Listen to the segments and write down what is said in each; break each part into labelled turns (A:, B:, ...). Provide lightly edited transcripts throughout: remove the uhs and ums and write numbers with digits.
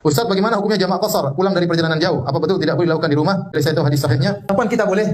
A: Ustaz, bagaimana hukumnya jamak qasar pulang dari perjalanan jauh? Apa betul tidak boleh dilakukan di rumah? Dari saya tahu hadis sahihnya. Kapan kita boleh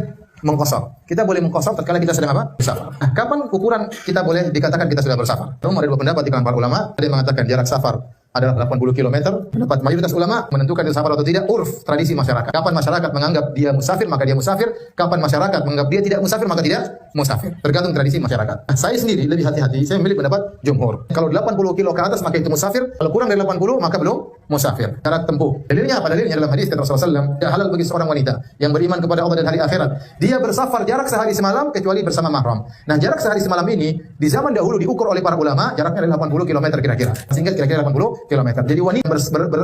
A: mengqasar? Kita boleh mengqasar tatkala kita sedang apa? Bersafar. Nah, kapan ukuran kita boleh dikatakan kita sudah bersafar? Ada dua pendapat di kalangan para ulama. Ada yang mengatakan jarak safar adalah 80 km. Pendapat mayoritas ulama menentukan dia safar atau tidak urf, tradisi masyarakat. Kapan masyarakat menganggap dia musafir, maka dia musafir. Kapan masyarakat menganggap dia tidak musafir, maka tidak musafir. Tergantung tradisi masyarakat. Nah, saya sendiri lebih hati-hati. Saya memilih pendapat jumhur. Kalau 80 kilo ke atas maka itu musafir. Kalau kurang dari 80 maka belum musafir. Syarat tempuh. Dalilnya apa? Dalilnya dalam hadis kata Rasulullah SAW, tidak halal bagi seorang wanita yang beriman kepada Allah dan hari akhirat. Dia bersafar jarak sehari semalam kecuali bersama mahram. Nah, jarak sehari semalam ini di zaman dahulu diukur oleh para ulama jaraknya adalah 80 km kira-kira. Sehingga kira-kira 80 km. Jadi wanita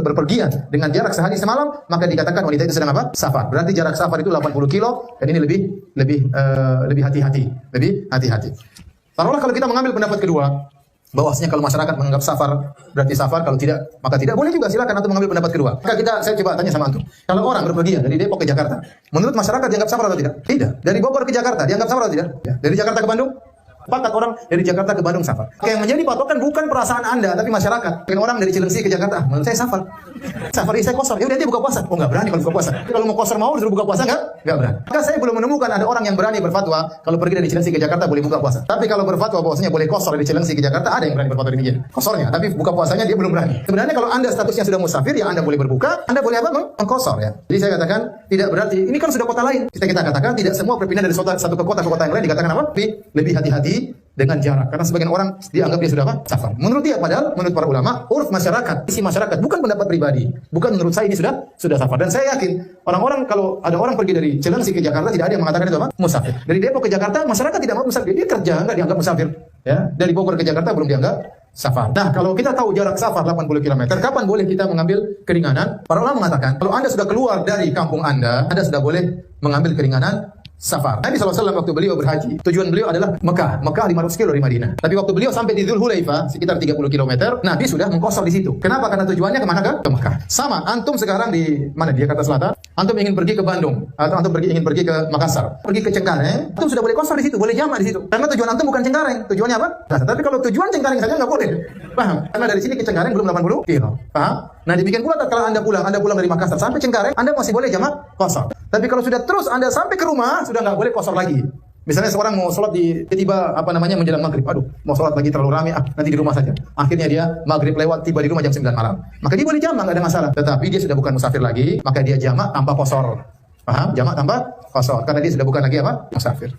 A: berpergian dengan jarak sehari semalam maka dikatakan wanita itu sedang apa? Safar. Berarti jarak safar itu 80 kilo dan ini lebih hati-hati. Lebih hati-hati. Taruhlah kalau kita mengambil pendapat kedua, bahwasanya kalau masyarakat menganggap safar berarti safar, kalau tidak maka tidak, boleh juga, silakan antum mengambil pendapat kedua. Maka saya coba tanya sama antum. Kalau orang berpergian dari Depok ke Jakarta, menurut masyarakat dianggap safar atau tidak? Tidak. Dari Bogor ke Jakarta dianggap safar atau tidak? Ya. Dari Jakarta ke Bandung? Sepakat orang dari Jakarta ke Bandung safar. Yang menjadi patokan bukan perasaan Anda tapi masyarakat. Mungkin orang dari Cilengsi ke Jakarta, menurut saya safar. Safar ini saya kosor. Ya udah dia buka puasa. Oh, enggak berani kalau buka puasa. Kalau mau kosor mau disuruh buka puasa enggak berani. Maka saya belum menemukan ada orang yang berani berfatwa kalau pergi dari Cilengsi ke Jakarta boleh buka puasa. Tapi kalau berfatwa bahwasanya boleh kosor dari Cilengsi ke Jakarta, ada yang berani berfatwa demikian. Kosornya, tapi buka puasanya dia belum berani. Sebenarnya kalau Anda statusnya sudah musafir, ya Anda boleh berbuka, Anda boleh apa? Mengkosor ya. Jadi saya katakan tidak berarti ini kan sudah kota lain. Kita katakan tidak semua perpindahan dari satu ke kota yang lain dikatakan apa? Lebih hati-hati dengan jarak. Karena sebagian orang dianggap dia sudah apa? Safar. Menurut dia, padahal menurut para ulama, urf masyarakat, isi masyarakat, bukan pendapat pribadi. Bukan menurut saya ini sudah safar. Dan saya yakin orang-orang kalau ada orang pergi dari Cilengsi ke Jakarta tidak ada yang mengatakan itu apa? Musafir. Dari Depok ke Jakarta masyarakat tidak mau musafir. Dia kerja enggak dianggap musafir. Ya, dari Bogor ke Jakarta belum dianggap safar. Nah, kalau kita tahu jarak safar 80 km, kapan boleh kita mengambil keringanan? Para ulama mengatakan, kalau Anda sudah keluar dari kampung Anda sudah boleh mengambil keringanan safar. Nabi SAW waktu beliau berhaji, tujuan beliau adalah Mekah 500 kilo dari Madinah. Tapi waktu beliau sampai di Dzulhulaifah sekitar 30 km, Nabi sudah mengkosor di situ. Kenapa? Karena tujuannya kemana kan? Ke Mekah. Sama, antum sekarang di mana? Di Jakarta Selatan. Antum ingin pergi ke Bandung atau antum ingin pergi ke Makassar, pergi ke Cengkareng, antum sudah boleh kosor di situ, boleh jamak di situ. Karena tujuan antum bukan Cengkareng, tujuannya apa? Nah, tapi kalau tujuan Cengkareng saja nggak boleh. Paham? Karena dari sini ke Cengkareng belum 80 kilo. Paham? Nah, demikian pula kalau Anda pulang dari Makassar sampai Cengkareng, Anda masih boleh jamak kosor. Tapi kalau sudah terus Anda sampai ke rumah, sudah nggak boleh kosor lagi. Misalnya seorang mau sholat tiba menjelang maghrib, aduh mau sholat lagi terlalu ramai, nanti di rumah saja. Akhirnya dia maghrib lewat, tiba di rumah jam 9 malam. Maka dia boleh jamak, nggak ada masalah. Tetapi dia sudah bukan musafir lagi, maka dia jamak tanpa kosor. Paham? Jamak tanpa kosor, karena dia sudah bukan lagi apa? Musafir.